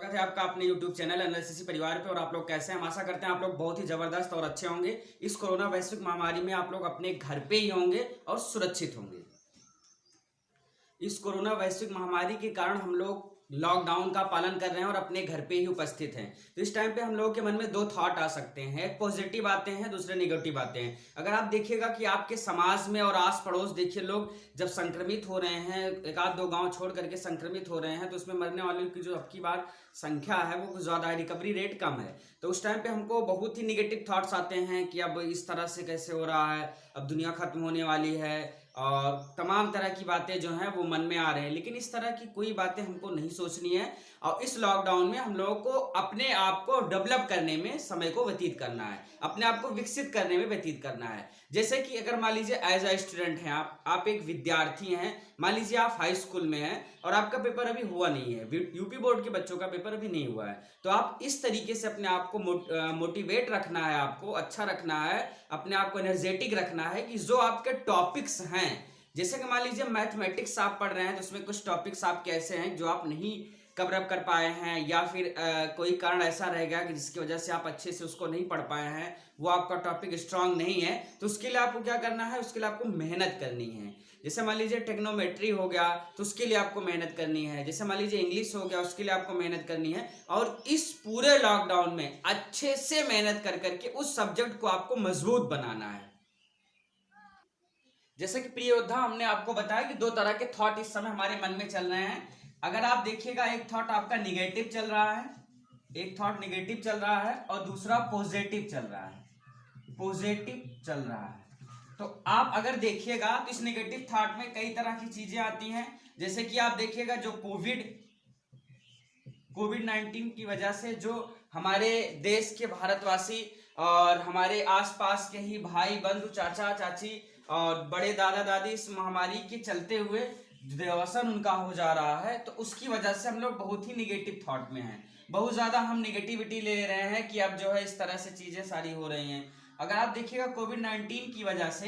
स्वागत है आपका अपने YouTube चैनल एनएलसीसी परिवार पे। और आप लोग कैसे हैं? हम आशा करते हैं आप लोग बहुत ही जबरदस्त और अच्छे होंगे। इस कोरोना वैश्विक महामारी में आप लोग अपने घर पे ही होंगे और सुरक्षित होंगे। इस कोरोना वैश्विक महामारी के कारण हम लोग लॉकडाउन का पालन कर रहे हैं और अपने घर पे ही उपस्थित हैं। तो इस टाइम पे हम लोगों के मन में दो थॉट आ सकते हैं, एक पॉजिटिव आते हैं, दूसरे नेगेटिव बातें हैं। अगर आप देखिएगा कि आपके समाज में और आस पड़ोस देखिए लोग जब संक्रमित हो रहे हैं, एक आध दो गांव छोड़ करके संक्रमित हो रहे हैं, तो उसमें मरने वालों की जो अब की बार संख्या है वो कुछ ज़्यादा है, रिकवरी रेट कम है। तो उस टाइम पे हमको बहुत ही निगेटिव थॉट्स आते हैं कि अब इस तरह से कैसे हो रहा है, अब दुनिया खत्म होने वाली है और तमाम तरह की बातें जो हैं वो मन में आ रहे हैं। लेकिन इस तरह की कोई बातें हमको नहीं सोचनी है और इस लॉकडाउन में हम लोगों को अपने आप को डेवलप करने में समय को व्यतीत करना है, अपने आप को विकसित करने में व्यतीत करना है। जैसे कि अगर मान लीजिए एज अ स्टूडेंट हैं आप एक विद्यार्थी हैं, मान लीजिए आप हाई स्कूल में हैं और आपका पेपर अभी हुआ नहीं है, यूपी बोर्ड के बच्चों का पेपर अभी नहीं हुआ है, तो आप इस तरीके से अपने आप को मोटिवेट रखना है, आपको अच्छा रखना है, अपने आप को एनर्जेटिक रखना है कि जो आपके टॉपिक्स हैं, जैसे कि मान लीजिए मैथमेटिक्स आप पढ़ रहे हैं तो उसमें कुछ टॉपिक्स आपके ऐसे हैं जो आप नहीं कवर अप कर पाए हैं, या फिर कोई कारण ऐसा रहेगा कि जिसकी वजह से आप अच्छे से उसको नहीं पढ़ पाए हैं, वो आपका टॉपिक स्ट्रांग नहीं है, तो उसके लिए आपको क्या करना है, उसके लिए आपको मेहनत करनी है। जैसे मान लीजिए टेक्नोमेट्री हो गया तो उसके लिए आपको मेहनत करनी है, जैसे मान लीजिए इंग्लिश हो गया उसके लिए आपको मेहनत करनी है। और इस पूरे लॉकडाउन में अच्छे से मेहनत कर करके उस सब्जेक्ट को आपको मजबूत बनाना है। जैसे कि प्रिय योद्धा, हमने आपको बताया कि दो तरह के थॉट इस समय हमारे मन में चल रहे हैं। अगर आप देखिएगा, एक थॉट आपका निगेटिव चल रहा है, एक थॉट निगेटिव चल रहा है और दूसरा पॉजिटिव चल रहा है, पॉजिटिव चल रहा है। तो आप अगर देखिएगा तो इस नेगेटिव थॉट में कई तरह की चीजें आती हैं। जैसे कि आप देखिएगा जो कोविड 19 की वजह से जो हमारे देश के भारतवासी और हमारे आसपास के ही भाई बंधु चाचा चाची और बड़े दादा दादी इस महामारी के चलते हुए देहावसान उनका हो जा रहा है, तो उसकी वजह से हम लोग बहुत ही निगेटिव थॉट में हैं, बहुत ज़्यादा हम निगेटिविटी ले रहे हैं कि अब जो है इस तरह से चीज़ें सारी हो रही हैं। अगर आप देखिएगा कोविड 19 की वजह से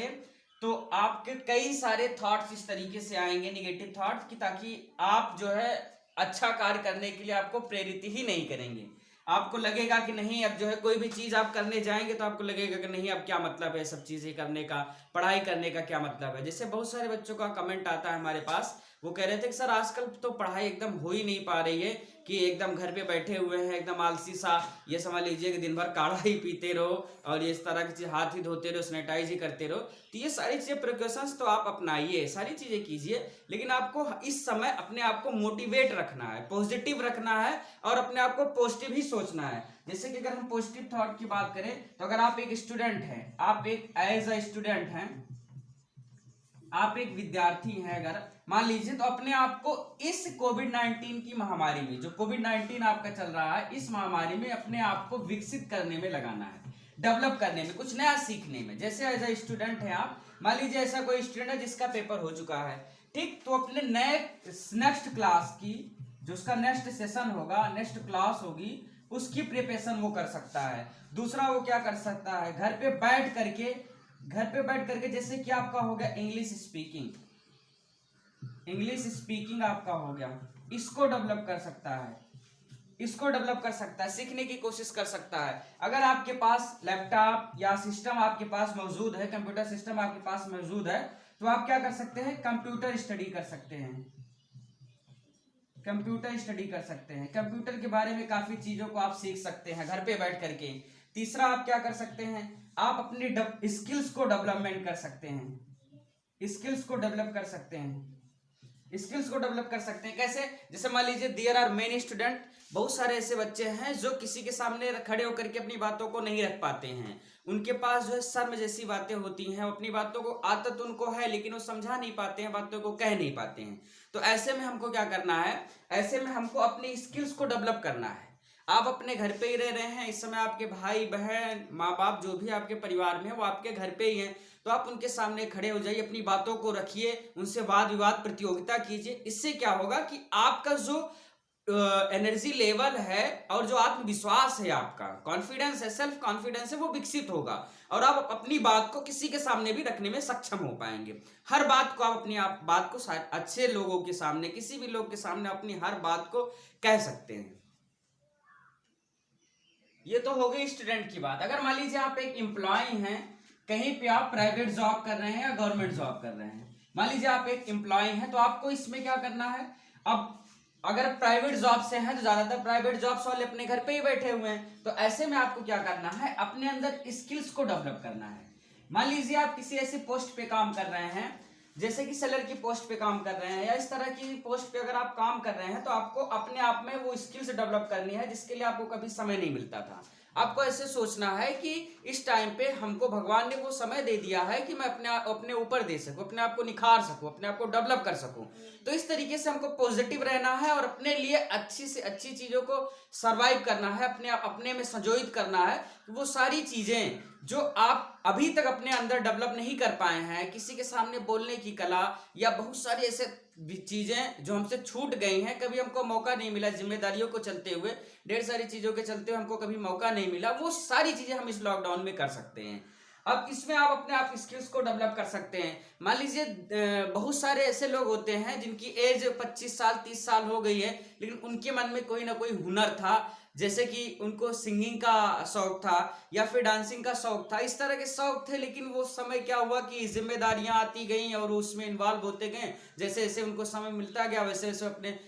तो आपके कई सारे थॉट्स इस तरीके से आएंगे, निगेटिव थॉट्स, कि ताकि आप जो है अच्छा कार्य करने के लिए आपको प्रेरित ही नहीं करेंगे। आपको लगेगा कि नहीं, अब जो है कोई भी चीज़ आप करने जाएंगे तो आपको लगेगा कि नहीं, अब क्या मतलब है सब चीज़ें करने का, पढ़ाई करने का क्या मतलब है। जैसे बहुत सारे बच्चों का कमेंट आता है हमारे पास, वो कह रहे थे कि सर आजकल तो पढ़ाई एकदम हो ही नहीं पा रही है, कि एकदम घर पे बैठे हुए हैं एकदम आलसी सा, ये समझ लीजिए कि दिन भर काढ़ा ही पीते रहो और ये इस तरह की चीज़, हाथ ही धोते रहो, सैनिटाइज ही करते रहो। तो ये सारी चीज़ें प्रिकॉशंस तो आप अपनाइए, सारी चीज़ें कीजिए, लेकिन आपको इस समय अपने आप को मोटिवेट रखना है, पॉजिटिव रखना है और अपने आप को पॉजिटिव ही सोचना है। जैसे कि अगर हम पॉजिटिव थॉट की बात करें तो अगर आप एक स्टूडेंट हैं, आप एक एज अ स्टूडेंट हैं, आप एक विद्यार्थी हैं, अगर मान लीजिए, तो अपने आप को इस कोविड 19 की महामारी में, जो कोविड 19 आपका चल रहा है, इस महामारी में अपने आप को विकसित करने में लगाना है, डेवलप करने में, कुछ नया सीखने में। जैसे एज अ स्टूडेंट हैं आप, मान लीजिए ऐसा कोई स्टूडेंट है जिसका पेपर हो चुका है, ठीक, तो अपने नेक्स्ट क्लास की, जो उसका नेक्स्ट सेशन होगा, नेक्स्ट क्लास होगी, उसकी प्रिपरेशन वो कर सकता है। दूसरा वो क्या कर सकता है, घर पे बैठ करके जैसे कि आपका हो गया इंग्लिश स्पीकिंग आपका हो गया, इसको डेवलप कर सकता है, इसको डेवलप कर सकता है, सीखने की कोशिश कर सकता है। अगर आपके पास लैपटॉप या सिस्टम आपके पास मौजूद है, कंप्यूटर सिस्टम आपके पास मौजूद है, तो आप क्या कर सकते हैं, कंप्यूटर स्टडी कर सकते हैं, कंप्यूटर स्टडी कर सकते हैं, कंप्यूटर के बारे में काफी चीजों को आप सीख सकते हैं घर पे बैठ करके। तीसरा आप क्या कर सकते हैं, आप अपनी स्किल्स को डेवलपमेंट कर सकते हैं, स्किल्स को डेवलप कर सकते हैं, स्किल्स को डेवलप कर सकते हैं। कैसे, जैसे मान लीजिए देयर आर मेनी स्टूडेंट, बहुत सारे ऐसे बच्चे हैं जो किसी के सामने खड़े होकर के अपनी बातों को नहीं रख पाते हैं, उनके पास जो है शर्म जैसी बातें होती हैं, अपनी बातों को आदत उनको है लेकिन वो समझा नहीं पाते हैं, बातों को कह नहीं पाते हैं। तो ऐसे में हमको क्या करना है, ऐसे में हमको अपनी स्किल्स को डेवलप करना है। आप अपने घर पे ही रह रहे हैं, इस समय आपके भाई बहन माँ बाप जो भी आपके परिवार में है वो आपके घर पे ही हैं, तो आप उनके सामने खड़े हो जाइए, अपनी बातों को रखिए, उनसे वाद विवाद प्रतियोगिता कीजिए। इससे क्या होगा कि आपका जो एनर्जी लेवल है और जो आत्मविश्वास है, आपका कॉन्फिडेंस है, सेल्फ कॉन्फिडेंस है, वो विकसित होगा और आप अपनी बात को किसी के सामने भी रखने में सक्षम हो पाएंगे। हर बात को आप अपनी बात को अच्छे लोगों के सामने, किसी भी लोग के सामने अपनी हर बात को कह सकते हैं। ये तो हो गई स्टूडेंट की बात। अगर मान लीजिए आप एक एम्प्लॉय हैं, कहीं पे आप प्राइवेट जॉब कर रहे हैं या गवर्नमेंट जॉब कर रहे हैं, मान लीजिए आप एक एम्प्लॉय हैं, तो आपको इसमें क्या करना है। अब अगर प्राइवेट जॉब से हैं तो ज्यादातर प्राइवेट जॉब्स वाले अपने घर पे ही बैठे हुए हैं, तो ऐसे में आपको क्या करना है, अपने अंदर स्किल्स को डेवलप करना है। मान लीजिए आप किसी ऐसी पोस्ट पे काम कर रहे हैं, जैसे कि सेलर की पोस्ट पे काम कर रहे हैं या इस तरह की पोस्ट पे अगर आप काम कर रहे हैं, तो आपको अपने आप में वो स्किल्स डेवलप करनी है जिसके लिए आपको कभी समय नहीं मिलता था। आपको ऐसे सोचना है कि इस टाइम पे हमको भगवान ने वो समय दे दिया है कि मैं अपने ऊपर दे सकूं, अपने आप को निखार सकूं, अपने आप को डेवलप कर सकूं। तो इस तरीके से हमको पॉजिटिव रहना है और अपने लिए अच्छी से अच्छी चीजों को सरवाइव करना है, अपने में संजोहित करना है। वो सारी चीजें जो आप अभी तक अपने अंदर डेवलप नहीं कर पाए हैं, किसी के सामने बोलने की कला या बहुत सारी ऐसे चीजें जो हमसे छूट गई हैं, कभी हमको मौका नहीं मिला, जिम्मेदारियों को चलते हुए, ढेर सारी चीजों के चलते हुए हमको कभी मौका नहीं मिला, वो सारी चीजें हम इस लॉकडाउन में कर सकते हैं। अब इसमें आप अपने आप स्किल्स को डेवलप कर सकते हैं। मान लीजिए बहुत सारे ऐसे लोग होते हैं जिनकी एज 25 साल 30 साल हो गई है, लेकिन उनके मन में कोई ना कोई हुनर था, जैसे कि उनको सिंगिंग का शौक था या फिर डांसिंग का शौक था, इस तरह के शौक थे। लेकिन वो समय क्या हुआ कि जिम्मेदारियां आती गई और उसमें इन्वॉल्व होते गए, जैसे जैसे उनको समय मिलता गया वैसे वैसे अपने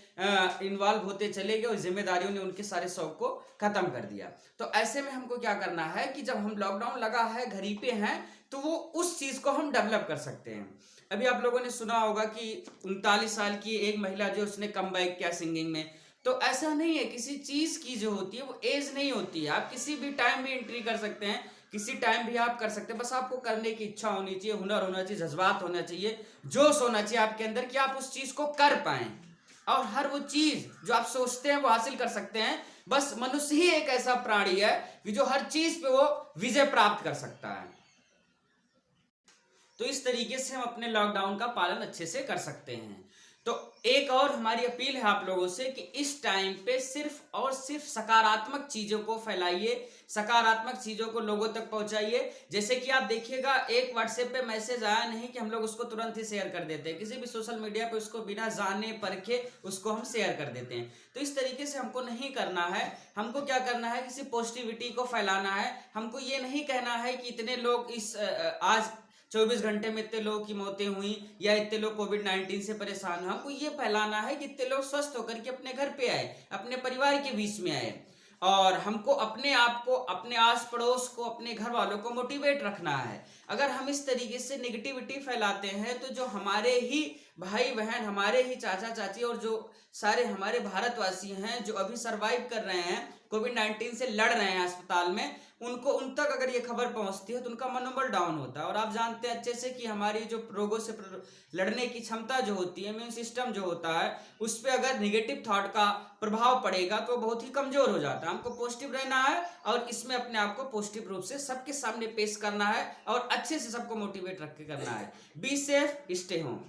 इन्वॉल्व होते चले गए और जिम्मेदारियों ने उनके सारे शौक को खत्म कर दिया। तो ऐसे में हमको क्या करना है कि जब हम लॉकडाउन लगा है, घर ही पे हैं, तो वो उस चीज को हम डेवलप कर सकते हैं। अभी आप लोगों ने सुना होगा कि 39 साल की एक महिला जो उसने कम बैक किया सिंगिंग में। तो ऐसा नहीं है, किसी चीज की जो होती है वो एज नहीं होती है, आप किसी भी टाइम भी एंट्री कर सकते हैं, किसी टाइम भी आप कर सकते हैं। बस आपको करने की इच्छा होनी चाहिए, हुनर होना चाहिए, जज्बात होना चाहिए, जोश होना चाहिए आपके अंदर कि आप उस चीज को कर पाए। और हर वो चीज जो आप सोचते हैं वो हासिल कर सकते हैं। बस मनुष्य ही एक ऐसा प्राणी है कि जो हर चीज पे वो विजय प्राप्त कर सकता है। तो इस तरीके से हम अपने लॉकडाउन का पालन अच्छे से कर सकते हैं। तो एक और हमारी अपील है आप लोगों से कि इस टाइम पे सिर्फ और सिर्फ सकारात्मक चीजों को फैलाइए, सकारात्मक चीजों को लोगों तक पहुंचाइए। जैसे कि आप देखिएगा, एक व्हाट्सएप पे मैसेज आया नहीं कि हम लोग उसको तुरंत ही शेयर कर देते हैं, किसी भी सोशल मीडिया पे उसको बिना जाने परखे उसको हम शेयर कर देते हैं। तो इस तरीके से हमको नहीं करना है। हमको क्या करना है, किसी पॉजिटिविटी को फैलाना है। हमको ये नहीं कहना है कि इतने लोग इस आज 24 घंटे में इतने लोगों की मौतें हुई या इतने लोग कोविड-19 से परेशान हुए। हमको ये फैलाना है कि इतने लोग स्वस्थ होकर के अपने घर पे आए, अपने परिवार के बीच में आए। और हमको अपने आप को, अपने आस पड़ोस को, अपने घर वालों को मोटिवेट रखना है। अगर हम इस तरीके से नेगेटिविटी फैलाते हैं तो जो हमारे ही भाई बहन, हमारे ही चाचा चाची और जो सारे हमारे भारतवासी हैं जो अभी सरवाइव कर रहे हैं, कोविड-19 से लड़ रहे हैं अस्पताल में, उनको उन तक अगर ये खबर पहुंचती है तो उनका मनोबल डाउन होता है। और आप जानते हैं अच्छे से कि हमारी जो रोगों से लड़ने की क्षमता जो होती है, इम्यून सिस्टम जो होता है, उस पर अगर निगेटिव थॉट का प्रभाव पड़ेगा तो बहुत ही कमजोर हो जाता है। हमको पॉजिटिव रहना है और इसमें अपने आप को पॉजिटिव रूप से सबके सामने पेश करना है और अच्छे से सबको मोटिवेट रख के करना है। Be safe, stay home.